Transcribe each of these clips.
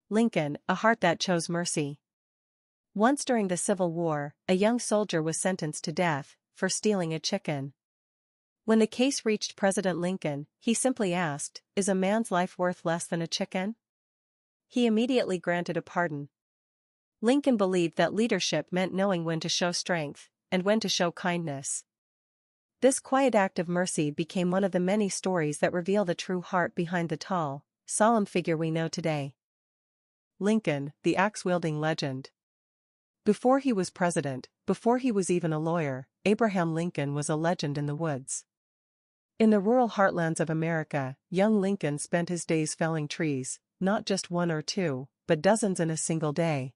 Lincoln, a heart that chose mercy. Once during the Civil War, a young soldier was sentenced to death for stealing a chicken. When the case reached President Lincoln, he simply asked, "Is a man's life worth less than a chicken?" He immediately granted a pardon. Lincoln believed that leadership meant knowing when to show strength and when to show kindness. This quiet act of mercy became one of the many stories that reveal the true heart behind the tall, solemn figure we know today. Lincoln, the axe-wielding legend. Before he was president, before he was even a lawyer, Abraham Lincoln was a legend in the woods. In the rural heartlands of America, young Lincoln spent his days felling trees, not just one or two, but dozens in a single day.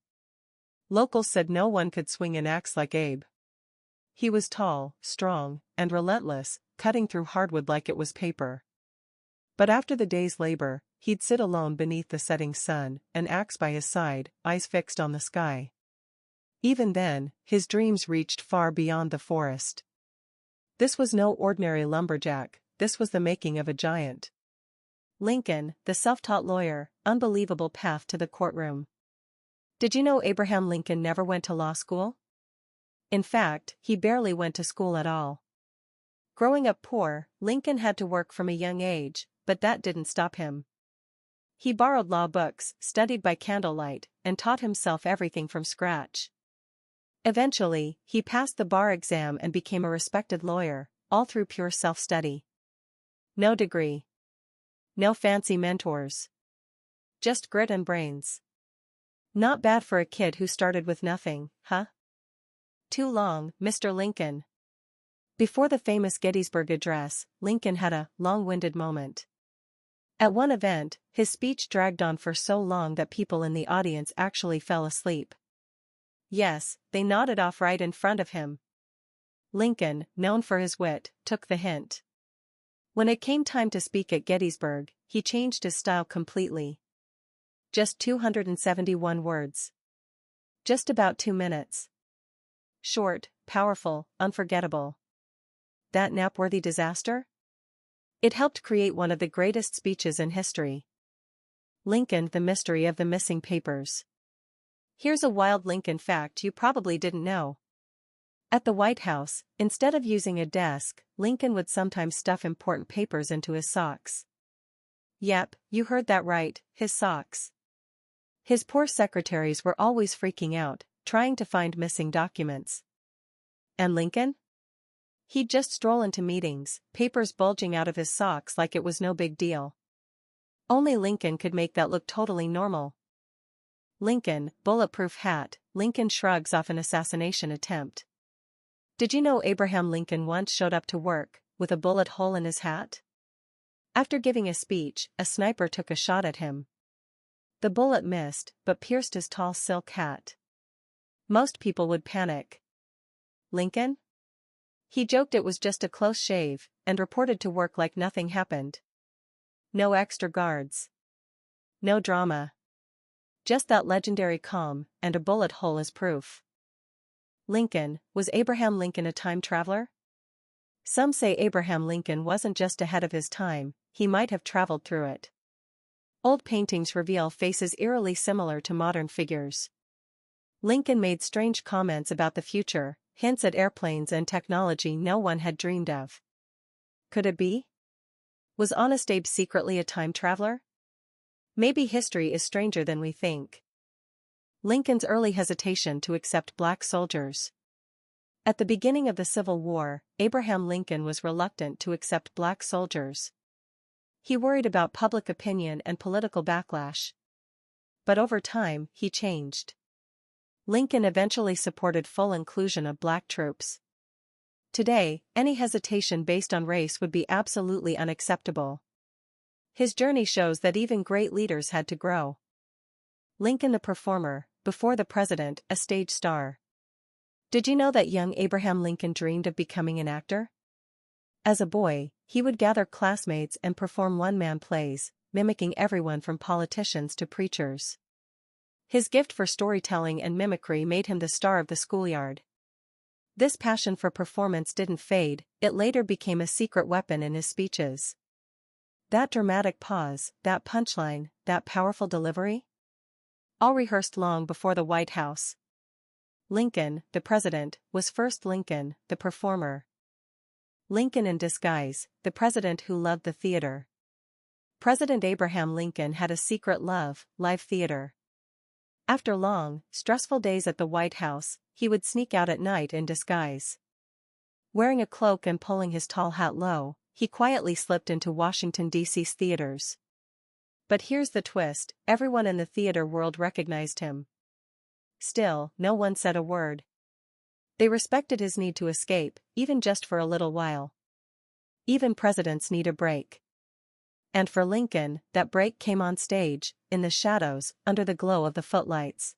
Locals said no one could swing an axe like Abe. He was tall, strong, and relentless, cutting through hardwood like it was paper. But after the day's labor, he'd sit alone beneath the setting sun, an axe by his side, eyes fixed on the sky. Even then, his dreams reached far beyond the forest. This was no ordinary lumberjack, this was the making of a giant. Lincoln, the self-taught lawyer, unbelievable path to the courtroom. Did you know Abraham Lincoln never went to law school? In fact, he barely went to school at all. Growing up poor, Lincoln had to work from a young age, but that didn't stop him. He borrowed law books, studied by candlelight, and taught himself everything from scratch. Eventually, he passed the bar exam and became a respected lawyer, all through pure self-study. No degree. No fancy mentors. Just grit and brains. Not bad for a kid who started with nothing, huh? Too long, Mr. Lincoln. Before the famous Gettysburg Address, Lincoln had a long-winded moment. At one event, his speech dragged on for so long that people in the audience actually fell asleep. Yes, they nodded off right in front of him. Lincoln, known for his wit, took the hint. When it came time to speak at Gettysburg, he changed his style completely. Just 271 words. Just about 2 minutes. Short, powerful, unforgettable. That nap-worthy disaster? It helped create one of the greatest speeches in history. Lincoln, the mystery of the missing papers. Here's a wild Lincoln fact you probably didn't know. At the White House, instead of using a desk, Lincoln would sometimes stuff important papers into his socks. Yep, you heard that right, his socks. His poor secretaries were always freaking out, trying to find missing documents. And Lincoln? He'd just stroll into meetings, papers bulging out of his socks like it was no big deal. Only Lincoln could make that look totally normal. Lincoln, bulletproof hat, Lincoln shrugs off an assassination attempt. Did you know Abraham Lincoln once showed up to work with a bullet hole in his hat? After giving a speech, a sniper took a shot at him. The bullet missed, but pierced his tall silk hat. Most people would panic. Lincoln? He joked it was just a close shave, and reported to work like nothing happened. No extra guards. No drama. Just that legendary calm, and a bullet hole as proof. Lincoln, was Abraham Lincoln a time traveler? Some say Abraham Lincoln wasn't just ahead of his time, he might have traveled through it. Old paintings reveal faces eerily similar to modern figures. Lincoln made strange comments about the future, hints at airplanes and technology no one had dreamed of. Could it be? Was Honest Abe secretly a time traveler? Maybe history is stranger than we think. Lincoln's early hesitation to accept black soldiers. At the beginning of the Civil War, Abraham Lincoln was reluctant to accept black soldiers. He worried about public opinion and political backlash. But over time, he changed. Lincoln eventually supported full inclusion of black troops. Today, any hesitation based on race would be absolutely unacceptable. His journey shows that even great leaders had to grow. Lincoln the performer, before the president, a stage star. Did you know that young Abraham Lincoln dreamed of becoming an actor? As a boy, he would gather classmates and perform one-man plays, mimicking everyone from politicians to preachers. His gift for storytelling and mimicry made him the star of the schoolyard. This passion for performance didn't fade, it later became a secret weapon in his speeches. That dramatic pause, that punchline, that powerful delivery? all rehearsed long before the White House. Lincoln, the president, was first Lincoln, the performer. Lincoln in disguise, the president who loved the theater. President Abraham Lincoln had a secret love, live theater. After long, stressful days at the White House, he would sneak out at night in disguise. Wearing a cloak and pulling his tall hat low, he quietly slipped into Washington, D.C.'s theaters. But here's the twist, everyone in the theater world recognized him. Still, no one said a word. They respected his need to escape, even just for a little while. Even presidents need a break. And for Lincoln, that break came on stage, in the shadows, under the glow of the footlights.